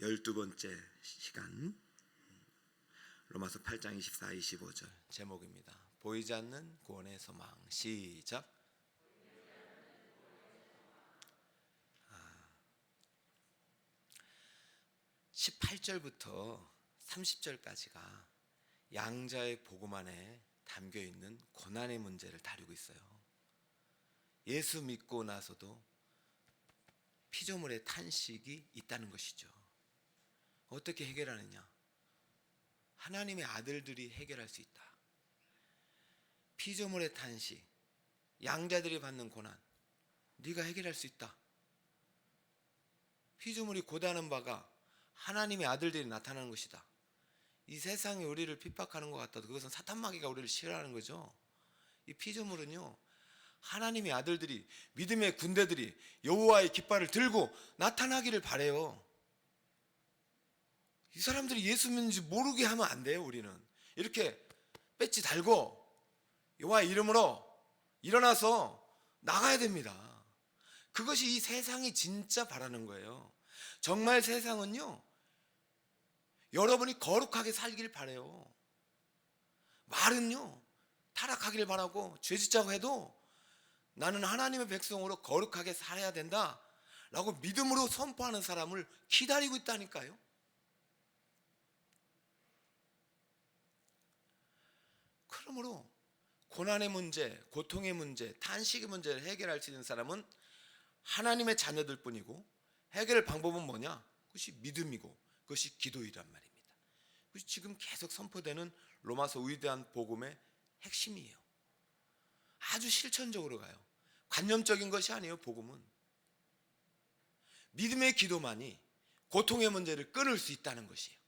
12번째 시간 로마서 8장 24, 25절 제목입니다. 보이지 않는 구원의 소망. 시작. 18절부터 30절까지가 양자의 복음 안에 담겨있는 고난의 문제를 다루고 있어요. 예수 믿고 나서도 피조물의 탄식이 있다는 것이죠. 어떻게 해결하느냐? 하나님의 아들들이 해결할 수 있다. 피조물의 탄식, 양자들이 받는 고난, 네가 해결할 수 있다. 피조물이 고단한 바가 하나님의 아들들이 나타나는 것이다. 이 세상이 우리를 핍박하는 것 같아도 그것은 사탄마귀가 우리를 싫어하는 거죠. 이 피조물은요, 하나님의 아들들이, 믿음의 군대들이 여호와의 깃발을 들고 나타나기를 바래요. 이 사람들이 예수 믿는지 모르게 하면 안 돼요. 우리는 이렇게 배지 달고 여호와의 이름으로 일어나서 나가야 됩니다. 그것이 이 세상이 진짜 바라는 거예요. 정말 세상은요, 여러분이 거룩하게 살길 바래요. 말은요, 타락하길 바라고 죄짓자고 해도 나는 하나님의 백성으로 거룩하게 살아야 된다 라고 믿음으로 선포하는 사람을 기다리고 있다니까요. 그러므로 고난의 문제, 고통의 문제, 탄식의 문제를 해결할 수 있는 사람은 하나님의 자녀들 뿐이고, 해결 방법은 뭐냐? 그것이 믿음이고 그것이 기도이란 말입니다. 그것이 지금 계속 선포되는 로마서 위대한 복음의 핵심이에요. 아주 실천적으로 가요. 관념적인 것이 아니에요. 복음은 믿음의 기도만이 고통의 문제를 끊을 수 있다는 것이에요.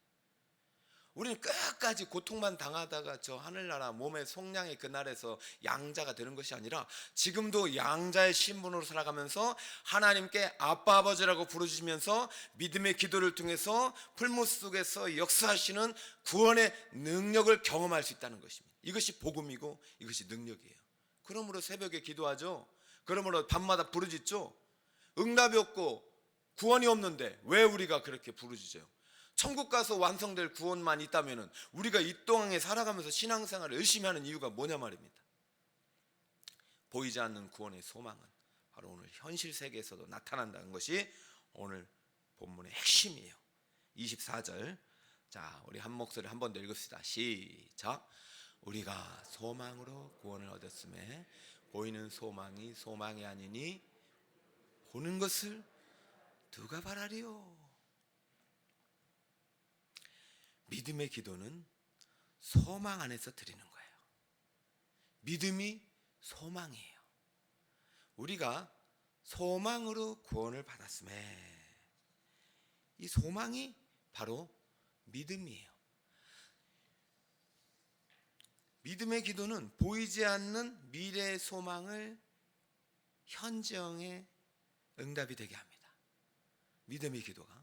우리는 끝까지 고통만 당하다가 저 하늘나라 몸의 속량의 그날에서 양자가 되는 것이 아니라 지금도 양자의 신분으로 살아가면서 하나님께 아빠 아버지라고 부르시면서 믿음의 기도를 통해서 풀무 속에서 역사하시는 구원의 능력을 경험할 수 있다는 것입니다. 이것이 복음이고 이것이 능력이에요. 그러므로 새벽에 기도하죠. 그러므로 밤마다 부르짖죠. 응답이 없고 구원이 없는데 왜 우리가 그렇게 부르짖어요? 천국 가서 완성될 구원만 있다면 우리가 이 땅에 살아가면서 신앙생활을 열심히 하는 이유가 뭐냐 말입니다. 보이지 않는 구원의 소망은 바로 오늘 현실 세계에서도 나타난다는 것이 오늘 본문의 핵심이에요. 24절, 자, 우리 한 목소리 한 번 더 읽읍시다. 시작. 우리가 소망으로 구원을 얻었음에 보이는 소망이 소망이 아니니 보는 것을 누가 바라리요? 믿음의 기도는 소망 안에서 드리는 거예요. 믿음이 소망이에요. 우리가 소망으로 구원을 받았음에 이 소망이 바로 믿음이에요. 믿음의 기도는 보이지 않는 미래의 소망을 현정의 응답이 되게 합니다. 믿음의 기도가.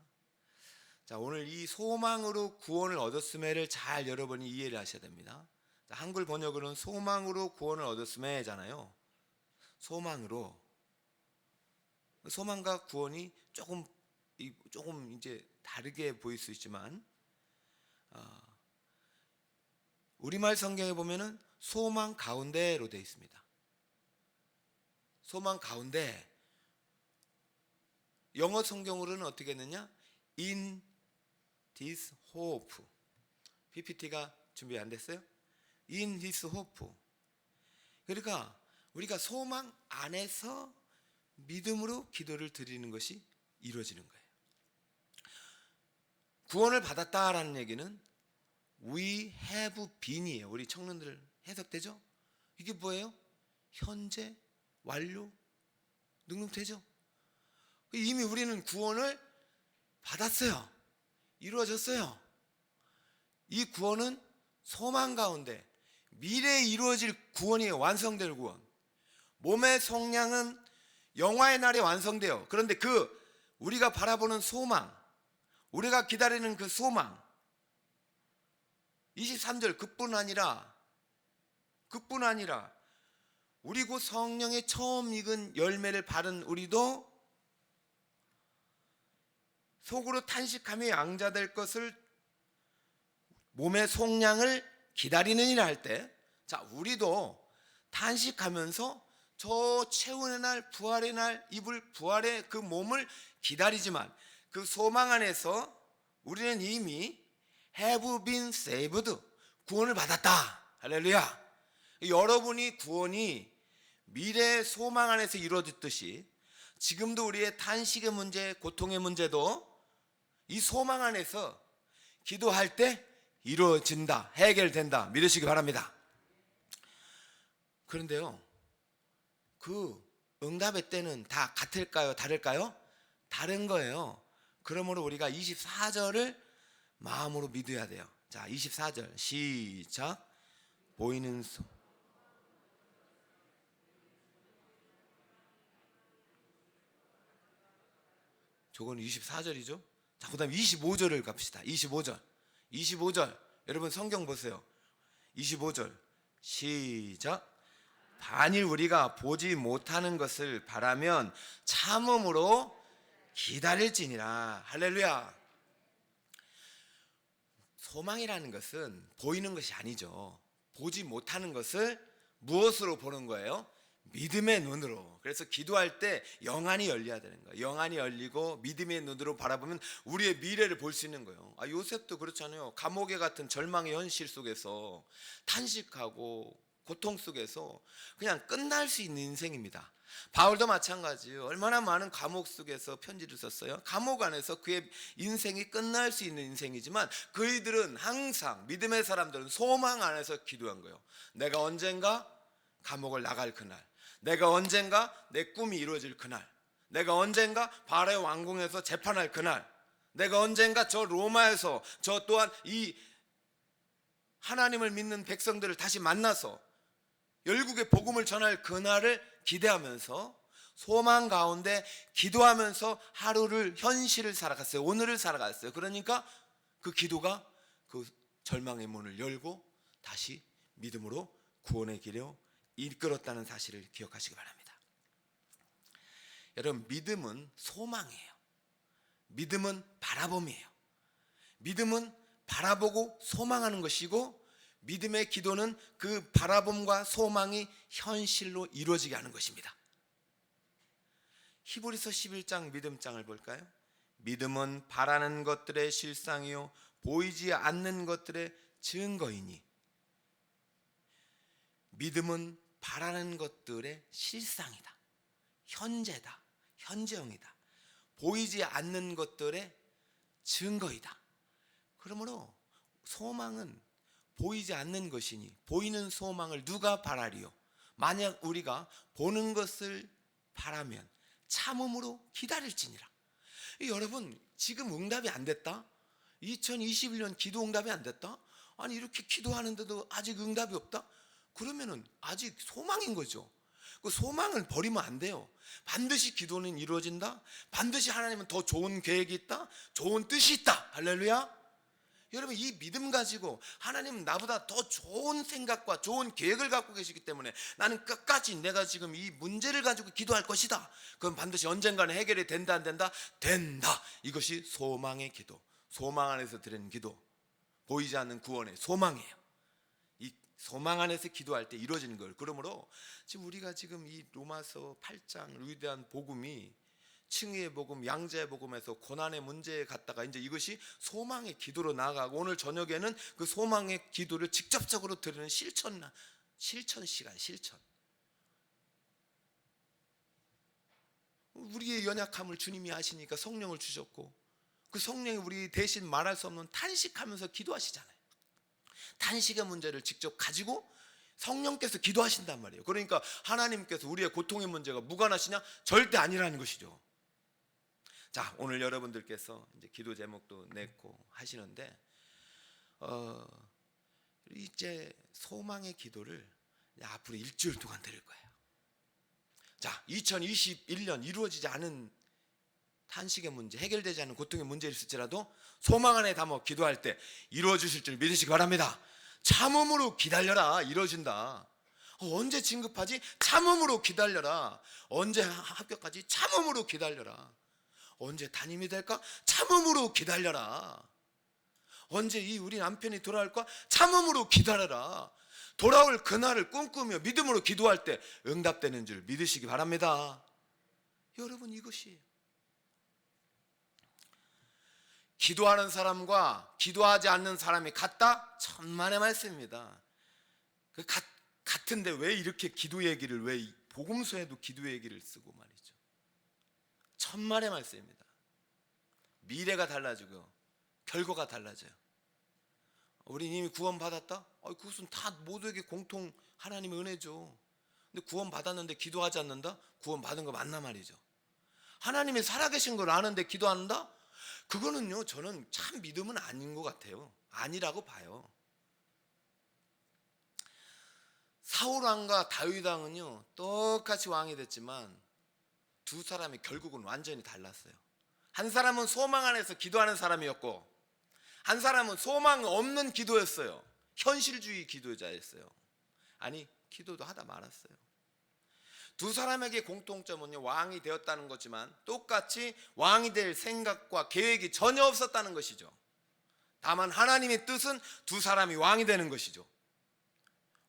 자, 오늘 이 소망으로 구원을 얻었음에를 잘 여러분이 이해를 하셔야 됩니다. 자, 한글 번역으로는 소망으로 구원을 얻었음에잖아요. 소망으로. 소망과 구원이 조금 이제 다르게 보일 수 있지만, 우리말 성경에 보면은 소망 가운데로 되어 있습니다. 소망 가운데. 영어 성경으로는 어떻게 했느냐? In this hope. PPT가 준비 안 됐어요? In this hope. 그러니까 우리가 소망 안에서 믿음으로 기도를 드리는 것이 이루어지는 거예요. 구원을 받았다라는 얘기는 We have been이에요. 우리 청년들 해석되죠? 이게 뭐예요? 현재, 완료, 능동태죠? 이미 우리는 구원을 받았어요. 이루어졌어요. 이 구원은 소망 가운데 미래에 이루어질 구원이에요. 완성될 구원. 몸의 속량은 영화의 날에 완성돼요. 그런데 우리가 바라보는 소망, 우리가 기다리는 그 소망, 23절 그뿐 아니라 우리 곧 성령의 처음 익은 열매를 바른 우리도 속으로 탄식하며 양자될 것을 몸의 속량을 기다리느니라 할 때, 자, 우리도 탄식하면서 저 최후의 날, 부활의 날 입을 부활의 그 몸을 기다리지만 그 소망 안에서 우리는 이미 have been saved, 구원을 받았다. 할렐루야. 여러분이 구원이 미래의 소망 안에서 이루어졌듯이 지금도 우리의 탄식의 문제, 고통의 문제도 이 소망 안에서 기도할 때 이루어진다, 해결된다 믿으시기 바랍니다. 그런데요, 그 응답의 때는 다 같을까요? 다를까요? 다른 거예요. 그러므로 우리가 24절을 마음으로 믿어야 돼요. 자, 24절 시작. 보이는 저건 24절이죠. 자, 그 다음 25절을 갑시다. 25절 여러분 성경 보세요. 25절 시작. 만일 우리가 보지 못하는 것을 바라면 참음으로 기다릴지니라. 할렐루야. 소망이라는 것은 보이는 것이 아니죠. 보지 못하는 것을 무엇으로 보는 거예요? 믿음의 눈으로. 그래서 기도할 때 영안이 열려야 되는 거예요. 영안이 열리고 믿음의 눈으로 바라보면 우리의 미래를 볼 수 있는 거예요. 요셉도 그렇잖아요. 감옥에 같은 절망의 현실 속에서 탄식하고 고통 속에서 그냥 끝날 수 있는 인생입니다. 바울도 마찬가지예요. 얼마나 많은 감옥 속에서 편지를 썼어요. 감옥 안에서 그의 인생이 끝날 수 있는 인생이지만 그이들은 항상 믿음의 사람들은 소망 안에서 기도한 거예요. 내가 언젠가 감옥을 나갈 그날, 내가 언젠가 내 꿈이 이루어질 그날, 내가 언젠가 바로의 왕궁에서 재판할 그날, 내가 언젠가 저 로마에서 저 또한 이 하나님을 믿는 백성들을 다시 만나서 열국의 복음을 전할 그날을 기대하면서 소망 가운데 기도하면서 하루를, 현실을 살아갔어요. 오늘을 살아갔어요. 그러니까 그 기도가 그 절망의 문을 열고 다시 믿음으로 구원의 길로 이끌었다는 사실을 기억하시기 바랍니다. 여러분, 믿음은 소망이에요. 믿음은 바라봄이에요. 믿음은 바라보고 소망하는 것이고, 믿음의 기도는 그 바라봄과 소망이 현실로 이루어지게 하는 것입니다. 히브리서 11장 믿음장을 볼까요? 믿음은 바라는 것들의 실상이요 보이지 않는 것들의 증거이니. 믿음은 바라는 것들의 실상이다. 현재다. 현재형이다. 보이지 않는 것들의 증거이다. 그러므로 소망은 보이지 않는 것이니 보이는 소망을 누가 바라리요? 만약 우리가 보는 것을 바라면 참음으로 기다릴지니라. 여러분, 지금 응답이 안 됐다? 2021년 기도 응답이 안 됐다? 아니, 이렇게 기도하는데도 아직 응답이 없다? 그러면은 아직 소망인 거죠. 그 소망을 버리면 안 돼요. 반드시 기도는 이루어진다. 반드시 하나님은 더 좋은 계획이 있다. 좋은 뜻이 있다. 할렐루야. 여러분, 이 믿음 가지고 하나님은 나보다 더 좋은 생각과 좋은 계획을 갖고 계시기 때문에 나는 끝까지 내가 지금 이 문제를 가지고 기도할 것이다. 그럼 반드시 언젠가는 해결이 된다 안 된다? 된다. 이것이 소망의 기도, 소망 안에서 드리는 기도, 보이지 않는 구원의 소망이에요. 이 소망 안에서 기도할 때 이루어지는 걸. 그러므로 지금 우리가 지금 이 로마서 8장 위대한 복음이 칭의의 복음, 양자의 복음에서 고난의 문제에 갔다가 이제 이것이 소망의 기도로 나아가고, 오늘 저녁에는 그 소망의 기도를 직접적으로 드리는 실천 시간, 실천. 우리의 연약함을 주님이 아시니까 성령을 주셨고, 그 성령이 우리 대신 말할 수 없는 탄식하면서 기도하시잖아요. 탄식의 문제를 직접 가지고 성령께서 기도하신단 말이에요. 그러니까 하나님께서 우리의 고통의 문제가 무관하시냐? 절대 아니라는 것이죠. 자, 오늘 여러분들께서 이제 기도 제목도 냈고 하시는데, 이제 소망의 기도를 앞으로 일주일 동안 드릴 거예요. 자, 2021년 이루어지지 않은 탄식의 문제, 해결되지 않은 고통의 문제를 있을지라도 소망 안에 담아 기도할 때 이루어 주실 줄 믿으시기 바랍니다. 참음으로 기다려라. 이루어진다. 언제 진급하지? 참음으로 기다려라. 언제 합격하지? 참음으로 기다려라. 언제 담임이 될까? 참음으로 기다려라. 언제 이 우리 남편이 돌아올까? 참음으로 기다려라. 돌아올 그날을 꿈꾸며 믿음으로 기도할 때 응답되는 줄 믿으시기 바랍니다. 여러분, 이것이에요. 기도하는 사람과 기도하지 않는 사람이 같다? 천만의 말씀입니다. 같은데 왜 이렇게 기도 얘기를, 왜 복음서에도 기도 얘기를 쓰고 말이죠. 천만의 말씀입니다. 미래가 달라지고 결과가 달라져요. 우리 이미 구원 받았다? 그것은 다 모두에게 공통 하나님의 은혜죠. 근데 구원 받았는데 기도하지 않는다? 구원 받은 거 맞나 말이죠. 하나님이 살아계신 걸 아는데 기도 안 한다? 그거는요, 저는 참 믿음은 아닌 것 같아요. 아니라고 봐요. 사울 왕과 다윗 왕은요 똑같이 왕이 됐지만 두 사람이 결국은 완전히 달랐어요. 한 사람은 소망 안에서 기도하는 사람이었고, 한 사람은 소망 없는 기도였어요. 현실주의 기도자였어요. 아니, 기도도 하다 말았어요. 두 사람에게 공통점은요, 왕이 되었다는 거지만 똑같이 왕이 될 생각과 계획이 전혀 없었다는 것이죠. 다만 하나님의 뜻은 두 사람이 왕이 되는 것이죠.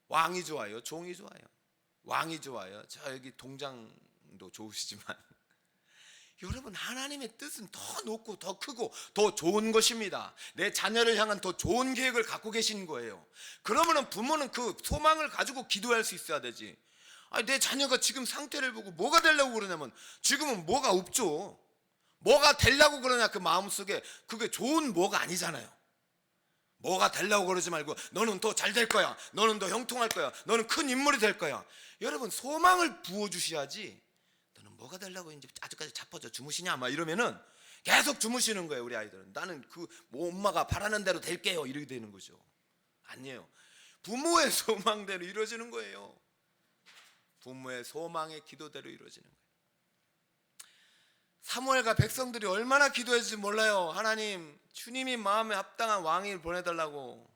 왕이 좋아요? 종이 좋아요? 왕이 좋아요? 저 여기 동장도 좋으시지만 여러분, 하나님의 뜻은 더 높고 더 크고 더 좋은 것입니다. 내 자녀를 향한 더 좋은 계획을 갖고 계신 거예요. 그러면 부모는 그 소망을 가지고 기도할 수 있어야 되지. 내 자녀가 지금 상태를 보고 뭐가 되려고 그러냐면 지금은 뭐가 없죠. 뭐가 되려고 그러냐, 그 마음속에. 그게 좋은 뭐가 아니잖아요. 뭐가 되려고 그러지 말고 너는 더 잘 될 거야, 너는 더 형통할 거야, 너는 큰 인물이 될 거야. 여러분, 소망을 부어주셔야지. 너는 뭐가 되려고 이제 아직까지 자빠져 주무시냐 막 이러면은 계속 주무시는 거예요. 우리 아이들은 나는 엄마가 바라는 대로 될게요 이렇게 되는 거죠. 아니에요. 부모의 소망대로 이루어지는 거예요. 부모의 소망의 기도대로 이루어지는 거예요. 사무엘과 백성들이 얼마나 기도했는지 몰라요. 하나님, 주님이 마음에 합당한 왕을 보내달라고.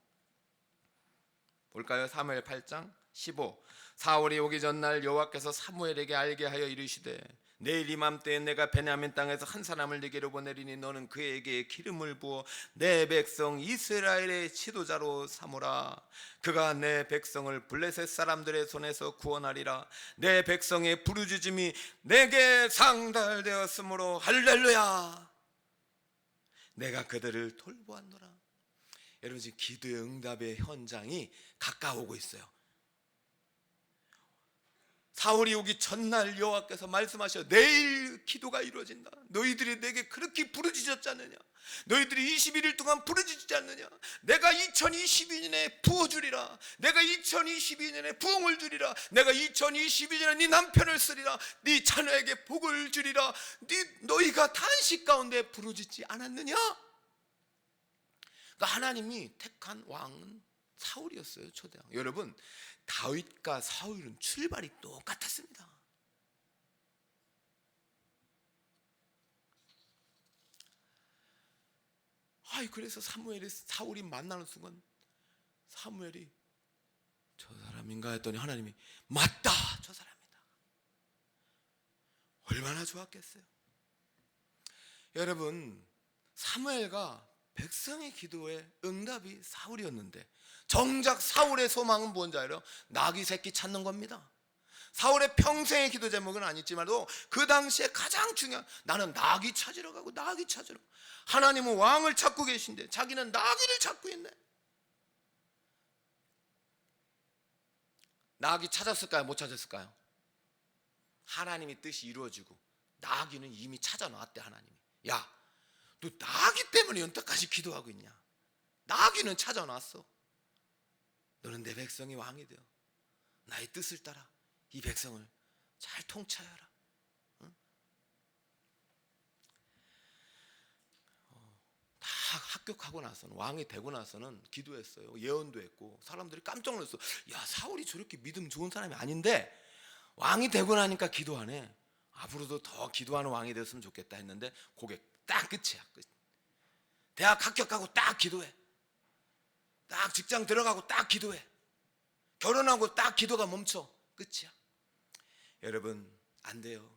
볼까요? 사무엘 8장 15. 사울이 오기 전날 여호와께서 사무엘에게 알게 하여 이르시되, 내일 이맘때에 내가 베냐민 땅에서 한 사람을 네게로 보내리니 너는 그에게 기름을 부어 내 백성 이스라엘의 지도자로 삼으라. 그가 내 백성을 블레셋 사람들의 손에서 구원하리라. 내 백성의 부르짖음이 내게 상달되었으므로 할렐루야. 내가 그들을 돌보았노라. 여러분, 지금 기도의 응답의 현장이 가까워오고 있어요. 사울이 오기 전날 여호와께서 말씀하셔, 내일 기도가 이루어진다. 너희들이 내게 그렇게 부르짖었지 않느냐? 너희들이 21일 동안 부르짖지 않느냐? 내가 2022년에 부어주리라. 내가 2022년에 부흥을 주리라. 내가 2022년에 네 남편을 쓰리라. 네 자녀에게 복을 주리라. 너희가 탄식 가운데 부르짖지 않았느냐? 그러니까 하나님이 택한 왕은 사울이었어요. 초대왕. 여러분, 다윗과 사울은 출발이 똑같았습니다. 그래서 사울이 만나는 순간 사무엘이 저 사람인가 했더니 하나님이 맞다, 저 사람이다. 얼마나 좋았겠어요. 여러분, 사무엘과 백성의 기도에 응답이 사울이었는데 정작 사울의 소망은 뭔지 알아요? 나귀 새끼 찾는 겁니다. 사울의 평생의 기도 제목은 아니지만도 그 당시에 가장 중요한, 나는 나귀 찾으러 가고 나귀 찾으러. 하나님은 왕을 찾고 계신데 자기는 나귀를 찾고 있네. 나귀 찾았을까요? 못 찾았을까요? 하나님의 뜻이 이루어지고 나귀는 이미 찾아놨대. 하나님이, 야, 너 나귀 때문에 연타까지 기도하고 있냐? 나귀는 찾아놨어. 너는 내 백성이 왕이 되어 나의 뜻을 따라 이 백성을 잘 통치하여라. 응? 다 합격하고 나서는, 왕이 되고 나서는 기도했어요. 예언도 했고 사람들이 깜짝 놀랐어. 야, 사울이 저렇게 믿음 좋은 사람이 아닌데 왕이 되고 나니까 기도하네. 앞으로도 더 기도하는 왕이 됐으면 좋겠다 했는데 그게 딱 끝이야. 끝. 대학 합격하고 딱 기도해. 딱 직장 들어가고 딱 기도해. 결혼하고 딱 기도가 멈춰. 끝이야. 여러분, 안 돼요.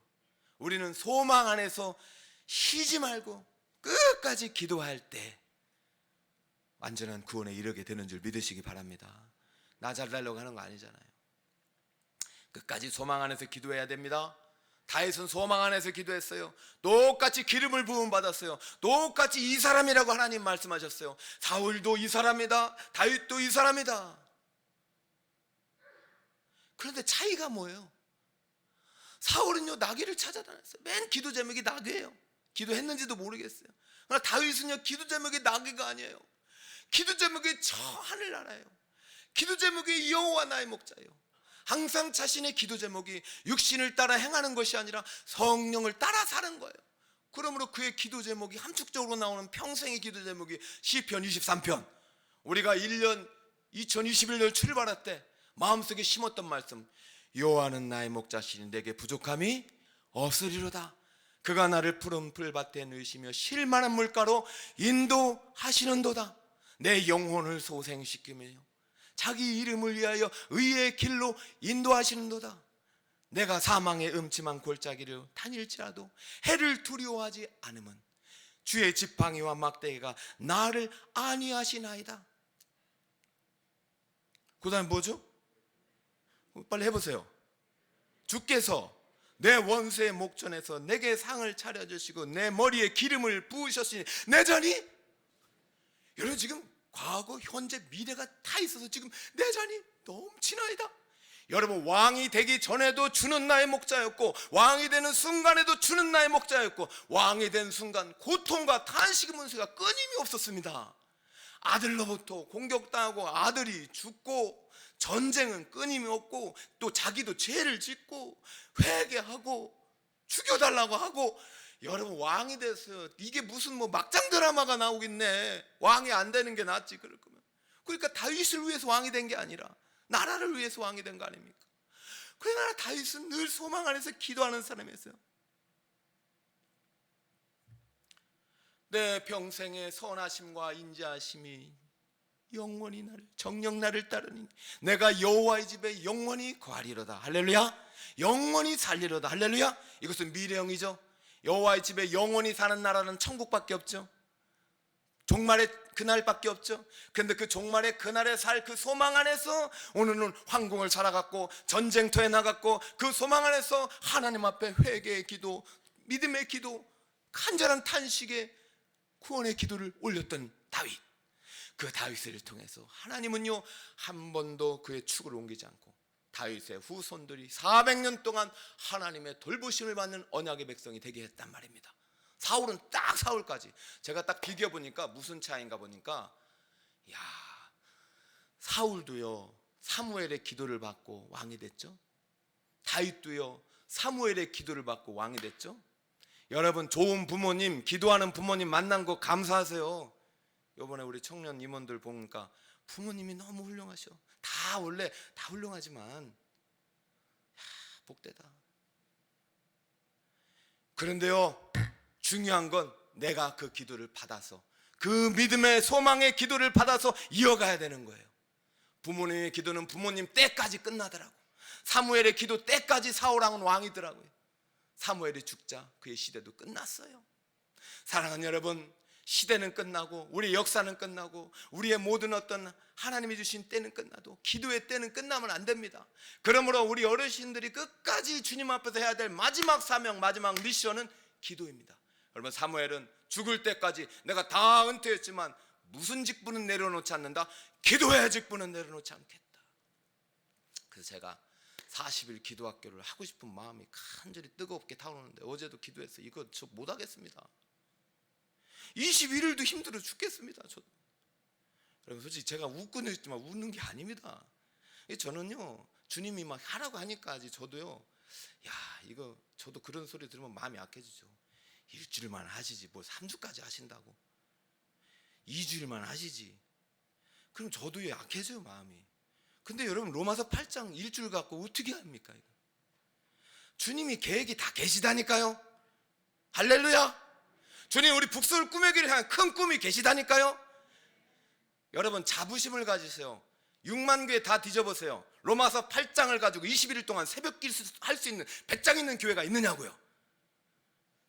우리는 소망 안에서 쉬지 말고 끝까지 기도할 때 완전한 구원에 이르게 되는 줄 믿으시기 바랍니다. 나 잘되려고 하는 거 아니잖아요. 끝까지 소망 안에서 기도해야 됩니다. 다윗은 소망 안에서 기도했어요. 똑같이 기름을 부음 받았어요. 똑같이 이 사람이라고 하나님 말씀하셨어요. 사울도 이 사람이다, 다윗도 이 사람이다. 그런데 차이가 뭐예요? 사울은요 나귀를 찾아다녔어요. 맨 기도 제목이 나귀예요. 기도했는지도 모르겠어요. 그러나 다윗은요 기도 제목이 나귀가 아니에요. 기도 제목이 저 하늘나라예요. 기도 제목이 여호와 나의 목자예요. 항상 자신의 기도 제목이 육신을 따라 행하는 것이 아니라 성령을 따라 사는 거예요. 그러므로 그의 기도 제목이 함축적으로 나오는 평생의 기도 제목이 시편 23편. 우리가 2021년 출발할 때 마음속에 심었던 말씀, 여호와는 나의 목자시니 내게 부족함이 없으리로다. 그가 나를 푸른 풀밭에 누이시며 쉴 만한 물가로 인도하시는도다. 내 영혼을 소생시키며 자기 이름을 위하여 의의 길로 인도하시는도다. 내가 사망의 음침한 골짜기를 다닐지라도 해를 두려워하지 않으면 주의 지팡이와 막대기가 나를 안위하시나이다. 그 다음에 뭐죠? 빨리 해보세요. 주께서 내 원수의 목전에서 내게 상을 차려주시고 내 머리에 기름을 부으셨으니 내 잔이, 여러분 지금 과거, 현재, 미래가 다 있어서 지금 내 잔이 넘치나이다. 여러분 왕이 되기 전에도 주는 나의 목자였고 왕이 되는 순간에도 주는 나의 목자였고 왕이 된 순간 고통과 탄식의 문제가 끊임이 없었습니다. 아들로부터 공격당하고 아들이 죽고 전쟁은 끊임이 없고 또 자기도 죄를 짓고 회개하고 죽여달라고 하고, 여러분 왕이 돼서 이게 무슨 뭐 막장 드라마가 나오겠네. 왕이 안 되는 게 낫지 그럴 거면. 그러니까 다윗을 위해서 왕이 된 게 아니라 나라를 위해서 왕이 된 거 아닙니까? 그러나 다윗은 늘 소망 안에서 기도하는 사람이었어요. 내 평생의 선하심과 인자하심이 영원히 나를, 정녕 나를 따르니 내가 여호와의 집에 영원히 거하리로다. 할렐루야. 영원히 살리로다. 할렐루야. 이것은 미래형이죠. 여호와의 집에 영원히 사는 나라는 천국밖에 없죠. 종말의 그날밖에 없죠. 그런데 그 종말의 그날에 살 그 소망 안에서 오늘은 황궁을 살아갔고 전쟁터에 나갔고 그 소망 안에서 하나님 앞에 회개의 기도, 믿음의 기도, 간절한 탄식의 구원의 기도를 올렸던 다윗. 그 다윗을 통해서 하나님은요 한 번도 그의 축을 옮기지 않고 다윗의 후손들이 400년 동안 하나님의 돌보심을 받는 언약의 백성이 되게 했단 말입니다. 사울은 딱 사울까지, 제가 딱 비교해보니까 무슨 차이인가 보니까, 야, 사울도요 사무엘의 기도를 받고 왕이 됐죠. 다윗도요 사무엘의 기도를 받고 왕이 됐죠. 여러분 좋은 부모님, 기도하는 부모님 만난 거 감사하세요. 이번에 우리 청년 임원들 보니까 부모님이 너무 훌륭하셔. 다 원래 다 훌륭하지만 복되다. 그런데요 중요한 건 내가 그 기도를 받아서, 그 믿음의 소망의 기도를 받아서 이어가야 되는 거예요. 부모님의 기도는 부모님 때까지 끝나더라고. 사무엘의 기도 때까지 사울왕은 왕이더라고요. 사무엘이 죽자 그의 시대도 끝났어요. 사랑하는 여러분, 시대는 끝나고 우리의 역사는 끝나고 우리의 모든 어떤 하나님이 주신 때는 끝나도 기도의 때는 끝나면 안 됩니다. 그러므로 우리 어르신들이 끝까지 주님 앞에서 해야 될 마지막 사명, 마지막 미션은 기도입니다. 여러분 사무엘은 죽을 때까지 내가 다 은퇴했지만 무슨 직분은 내려놓지 않는다. 기도의 직분은 내려놓지 않겠다. 그래서 제가 40일 기도학교를 하고 싶은 마음이 간절히 뜨겁게 타오르는데 어제도 기도해서 이거 저 못하겠습니다. 21일도 힘들어 죽겠습니다. 저도. 여러분 솔직히 제가 웃고는 있지만 웃는 게 아닙니다. 저는요 주님이 막 하라고 하니까 저도요, 야 이거 저도 그런 소리 들으면 마음이 약해지죠. 일주일만 하시지 뭐 3주까지 하신다고, 2주일만 하시지. 그럼 저도 약해져요 마음이. 근데 여러분 로마서 8장 일주일 갖고 어떻게 합니까? 이거? 주님이 계획이 다 계시다니까요. 할렐루야. 주님 우리 북서울 꾸미기를 향한 큰 꿈이 계시다니까요. 여러분 자부심을 가지세요. 6만 교회 다 뒤져보세요. 로마서 8장을 가지고 21일 동안 새벽길 할 수 있는 100장 있는 교회가 있느냐고요.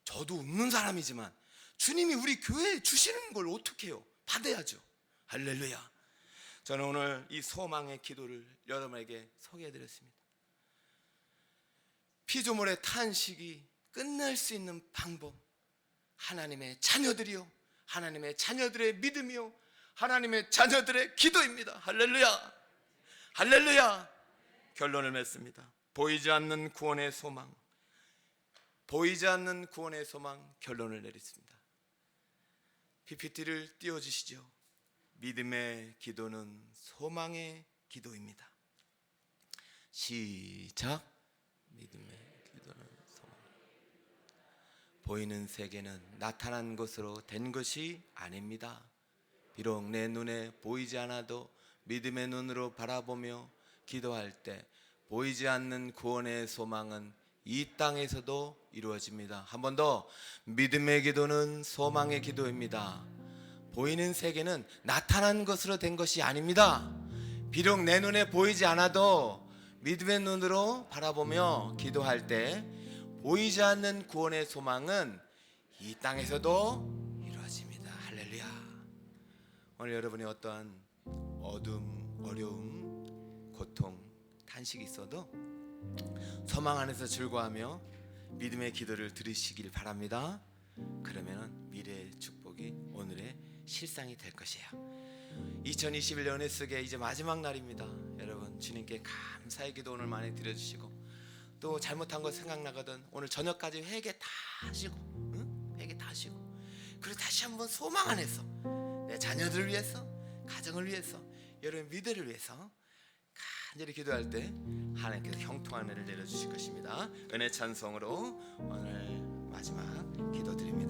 저도 없는 사람이지만 주님이 우리 교회에 주시는 걸 어떻게 해요? 받아야죠. 할렐루야. 저는 오늘 이 소망의 기도를 여러분에게 소개해드렸습니다. 피조물의 탄식이 끝날 수 있는 방법, 하나님의 자녀들이요, 하나님의 자녀들의 믿음이요, 하나님의 자녀들의 기도입니다. 할렐루야. 할렐루야. 결론을 맺습니다. 보이지 않는 구원의 소망, 보이지 않는 구원의 소망, 결론을 내렸습니다. PPT를 띄워주시죠. 믿음의 기도는 소망의 기도입니다. 시작. 믿음의 기도는 소망. 보이는 세계는 나타난 것으로 된 것이 아닙니다. 비록 내 눈에 보이지 않아도 믿음의 눈으로 바라보며 기도할 때 보이지 않는 구원의 소망은 이 땅에서도 이루어집니다. 한 번 더. 믿음의 기도는 소망의 기도입니다. 보이는 세계는 나타난 것으로 된 것이 아닙니다. 비록 내 눈에 보이지 않아도 믿음의 눈으로 바라보며 기도할 때 보이지 않는 구원의 소망은 이 땅에서도 이루어집니다. 할렐루야. 오늘 여러분이 어떠한 어둠, 어려움, 고통, 탄식이 있어도 소망 안에서 즐거워하며 믿음의 기도를 들으시길 바랍니다. 그러면 미래의 축복이 오늘의 실상이 될 것이에요. 2021년 은혜속에 이제 마지막 날입니다. 여러분, 주님께 감사의 기도 오늘 많이 드려주시고, 또 잘못한 거 생각나거든 오늘 저녁까지 회개 다 하시고, 회개 다 하시고, 그리고 다시 한번 소망 안에서 내 자녀들을 위해서, 가정을 위해서, 여러분 미래를 위해서 간절히 기도할 때 하나님께서 형통한 은혜를 내려주실 것입니다. 은혜 찬송으로 오늘 마지막 기도 드립니다.